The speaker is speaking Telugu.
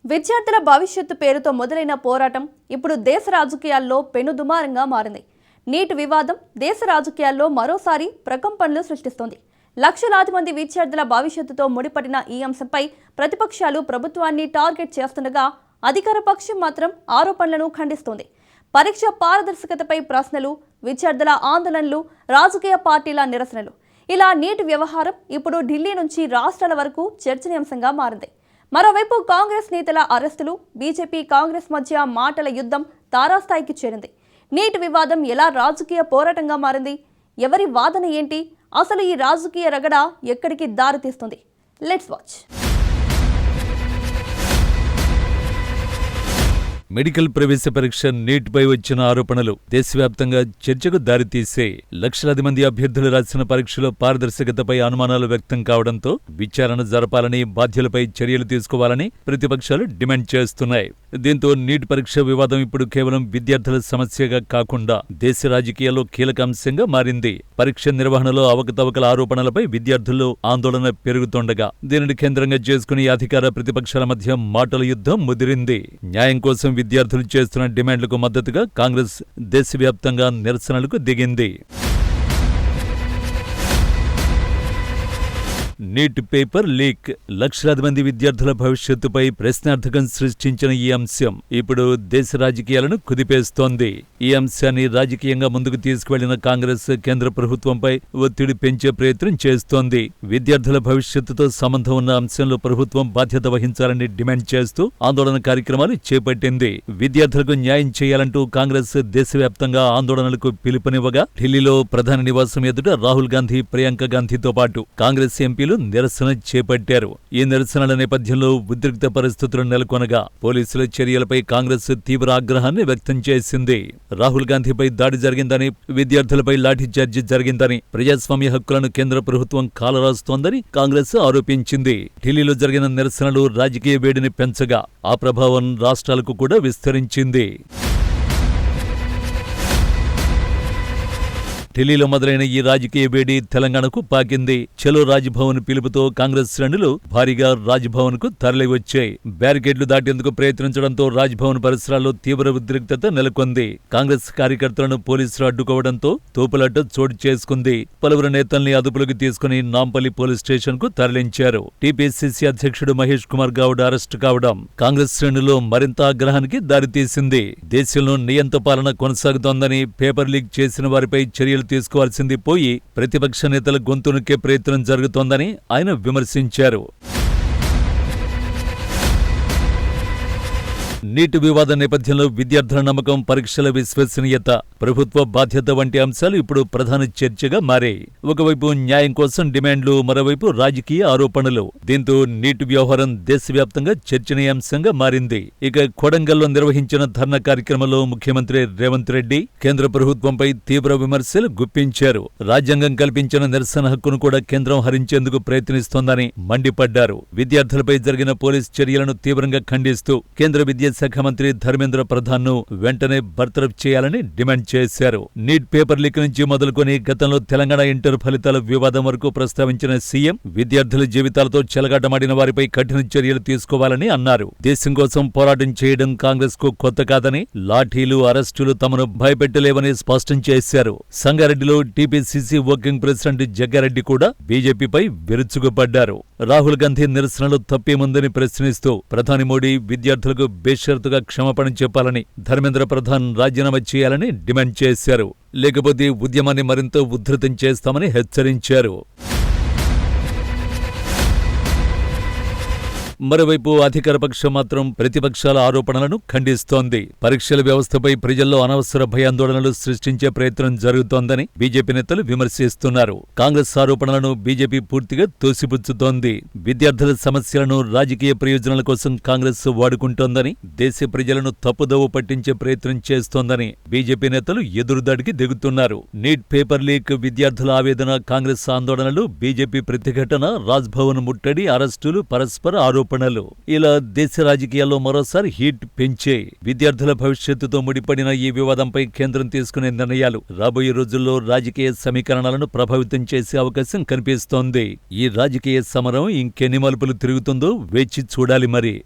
విద్యార్థుల భవిష్యత్తు పేరుతో మొదలైన పోరాటం ఇప్పుడు దేశ రాజకీయాల్లో పెనుదుమారంగా మారింది. నీట్ వివాదం దేశ రాజకీయాల్లో మరోసారి ప్రకంపనలు సృష్టిస్తోంది. లక్షలాది మంది విద్యార్థుల భవిష్యత్తుతో ముడిపడిన ఈ అంశంపై ప్రతిపక్షాలు ప్రభుత్వాన్ని టార్గెట్ చేస్తుండగా అధికార పక్షం మాత్రం ఆరోపణలను ఖండిస్తోంది. పరీక్ష పారదర్శకతపై ప్రశ్నలు, విద్యార్థుల ఆందోళనలు, రాజకీయ పార్టీల నిరసనలు, ఇలా నీట్ వ్యవహారం ఇప్పుడు ఢిల్లీ నుంచి రాష్ట్రాల వరకు చర్చనీయాంశంగా మారింది. మరోవైపు కాంగ్రెస్ నేతల అరెస్టులు, బీజేపీ కాంగ్రెస్ మధ్య మాటల యుద్ధం తారాస్థాయికి చేరింది. నీట్ వివాదం ఎలా రాజకీయ పోరాటంగా మారింది? ఎవరి వాదన ఏంటి? అసలు ఈ రాజకీయ రగడ ఎక్కడికి దారితీస్తుంది? Let's watch. మెడికల్ ప్రవేశ పరీక్ష నీట్పై వచ్చిన ఆరోపణలు దేశవ్యాప్తంగా చర్చకు దారితీసే. లక్షలాది మంది అభ్యర్థులు రాసిన పరీక్షలో పారదర్శకతపై అనుమానాలు వ్యక్తం కావడంతో విచారణ జరపాలని, బాధ్యులపై చర్యలు తీసుకోవాలని ప్రతిపక్షాలు డిమాండ్ చేస్తున్నాయి. దీంతో నీట్ పరీక్ష వివాదం ఇప్పుడు కేవలం విద్యార్థుల సమస్యగా కాకుండా దేశ రాజకీయాల్లో కీలక అంశంగా మారింది. పరీక్ష నిర్వహణలో అవకతవకల ఆరోపణలపై విద్యార్థుల్లో ఆందోళన పెరుగుతుండగా దీనిని కేంద్రంగా చేసుకుని అధికార ప్రతిపక్షాల మధ్య మాటల యుద్ధం ముదిరింది. న్యాయం కోసం విద్యార్థులు చేస్తున్న డిమాండ్లకు మద్దతుగా కాంగ్రెస్ దేశవ్యాప్తంగా నిరసనలకు దిగింది. నీట్ పేపర్ లీక్ లక్షలాది మంది విద్యార్థుల భవిష్యత్తుపై ప్రశ్నార్థకం సృష్టించిన ఈ అంశం ఇప్పుడు దేశ రాజకీయాలను కుదిపేస్తోంది. ఈ అంశాన్ని రాజకీయంగా ముందుకు తీసుకువెళ్లిన కాంగ్రెస్ కేంద్ర ప్రభుత్వంపై ఒత్తిడి పెంచే ప్రయత్నం చేస్తోంది. విద్యార్థుల భవిష్యత్తుతో సంబంధం ఉన్న అంశంలో ప్రభుత్వం బాధ్యత వహించాలని డిమాండ్ చేస్తూ ఆందోళన కార్యక్రమాలు చేపట్టింది. విద్యార్థులకు న్యాయం చేయాలంటూ కాంగ్రెస్ దేశవ్యాప్తంగా ఆందోళనలకు పిలుపునివ్వగా ఢిల్లీలో ప్రధాని నివాసం ఎదుట రాహుల్ గాంధీ, ప్రియాంక గాంధీతో పాటు కాంగ్రెస్ ఎంపీలు నిరసన చేపట్టారు. ఈ నిరసనల నేపథ్యంలో ఉద్రిక్త పరిస్థితులు నెలకొనగా పోలీసుల చర్యలపై కాంగ్రెస్ తీవ్ర ఆగ్రహాన్ని వ్యక్తం చేసింది. రాహుల్ గాంధీపై దాడి జరిగిందని, విద్యార్థులపై లాఠీచార్జీ జరిగిందని, ప్రజాస్వామ్య హక్కులను కేంద్ర ప్రభుత్వం కాలరాస్తోందని కాంగ్రెస్ ఆరోపించింది. ఢిల్లీలో జరిగిన నిరసనలు రాజకీయ వేడిని పెంచగా ఆ ప్రభావం రాష్ట్రాలకు కూడా విస్తరించింది. ఢిల్లీలో మొదలైన ఈ రాజకీయ వేడి తెలంగాణకు పాకింది. చలో రాజ్భవన్ పిలుపుతో కాంగ్రెస్ శ్రేణులు భారీగా రాజ్భవన్ కు తరలివచ్చాయి. బ్యారికేడ్లు దాటేందుకు ప్రయత్నించడంతో రాజ్భవన్ పరిసరాల్లో తీవ్ర ఉద్రిక్తత నెలకొంది. కాంగ్రెస్ కార్యకర్తలను పోలీసులు అడ్డుకోవడంతో తోపులాట చోటు చేసుకుంది. పలువురు నేతల్ని అదుపులోకి తీసుకుని నాంపల్లి పోలీస్ స్టేషన్ కు తరలించారు. టీపీసీసీ అధ్యక్షుడు మహేష్ కుమార్ గౌడ్ అరెస్టు కావడం కాంగ్రెస్ శ్రేణుల్లో మరింత ఆగ్రహానికి దారితీసింది. దేశంలో నియంత పాలన కొనసాగుతోందని, పేపర్ లీక్ చేసిన వారిపై చర్యలు తీసుకోవాల్సింది పోయి ప్రతిపక్ష నేతల గొంతు నొక్కే ప్రయత్నం జరుగుతోందని ఆయన విమర్శించారు. నీటి వివాద నేపథ్యంలో విద్యార్థుల నమ్మకం, పరీక్షల విశ్వసనీయత, ప్రభుత్వ బాధ్యత వంటి అంశాలు ఇప్పుడు ప్రధాన చర్చగా మారాయి. ఒకవైపు న్యాయం కోసం డిమాండ్లు, మరోవైపు రాజకీయ ఆరోపణలు. దీంతో నీటి వ్యవహారం దేశవ్యాప్తంగా చర్చనీయాంశంగా మారింది. ఇక కొడంగల్లో నిర్వహించిన ధర్నా కార్యక్రమంలో ముఖ్యమంత్రి రేవంత్ రెడ్డి కేంద్ర ప్రభుత్వంపై తీవ్ర విమర్శలు గుప్పించారు. రాజ్యాంగం కల్పించిన నిరసన హక్కును కూడా కేంద్రం హరించేందుకు ప్రయత్నిస్తోందని మండిపడ్డారు. విద్యార్థులపై జరిగిన పోలీస్ చర్యలను తీవ్రంగా ఖండిస్తూ కేంద్ర విద్యాశాఖ మంత్రి ధర్మేంద్ర ప్రధాన్ ను వెంటనే బర్తరఫ్ చేయాలని డిమాండ్ చేశారు. నీట్ పేపర్ లీక్ నుంచి మొదలుకొని గతంలో తెలంగాణ ఇంటర్ ఫలితాల వివాదం వరకు ప్రస్తావించిన సీఎం విద్యార్థుల జీవితాలతో చెలగాటమాడిన వారిపై కఠిన చర్యలు తీసుకోవాలని అన్నారు. దేశం కోసం పోరాటం చేయడం కాంగ్రెస్ కు కొత్త కాదని, లాఠీలు, అరెస్టులు తమను భయపెట్టలేవని స్పష్టం చేశారు. సంగారెడ్డిలో టీపీసీసీ వర్కింగ్ ప్రెసిడెంట్ జగ్గారెడ్డి కూడా బీజేపీపై విరుచుకుపడ్డారు. రాహుల్ గాంధీ నిరసనలు తప్పేముందని ప్రశ్నిస్తూ ప్రధాని మోడీ విద్యార్థులకు బేషరతుగా క్షమాపణ చెప్పాలని, ధర్మేంద్ర ప్రధాన్ రాజీనామా చేయాలని డిమాండ్ చేశారు. లేకపోతే ఉద్యమాన్ని మరింత ఉధృతం చేస్తామని హెచ్చరించారు. మరోవైపు అధికార పక్షం మాత్రం ప్రతిపక్షాల ఆరోపణలను ఖండిస్తోంది. పరీక్షల వ్యవస్థపై ప్రజల్లో అనవసర భయాందోళనలు సృష్టించే ప్రయత్నం జరుగుతోందని బీజేపీ నేతలు విమర్శిస్తున్నారు. కాంగ్రెస్ ఆరోపణలను బీజేపీ పూర్తిగా తోసిపుచ్చుతోంది. విద్యార్థుల సమస్యలను రాజకీయ ప్రయోజనాల కోసం కాంగ్రెస్ వాడుకుంటోందని, దేశ ప్రజలను తప్పుదోవ పట్టించే ప్రయత్నం చేస్తోందని బీజేపీ నేతలు ఎదురుదాడికి దిగుతున్నారు. నీట్ పేపర్ లీక్, విద్యార్థుల ఆవేదన, కాంగ్రెస్ ఆందోళనలు, బీజేపీ ప్రతిఘటన, రాజ్భవన్ ముట్టడి, అరెస్టులు, పరస్పర ఆరోపణలు ఇలా దేశ రాజకీయాల్లో మరోసారి హీట్ పెంచే. విద్యార్థుల భవిష్యత్తుతో ముడిపడిన ఈ వివాదంపై కేంద్రం తీసుకునే నిర్ణయాలు రాబోయే రోజుల్లో రాజకీయ సమీకరణలను ప్రభావితం చేసే అవకాశం కనిపిస్తోంది. ఈ రాజకీయ సమరం ఇంకెన్ని మలుపులు తిరుగుతుందో వేచి చూడాలి మరి.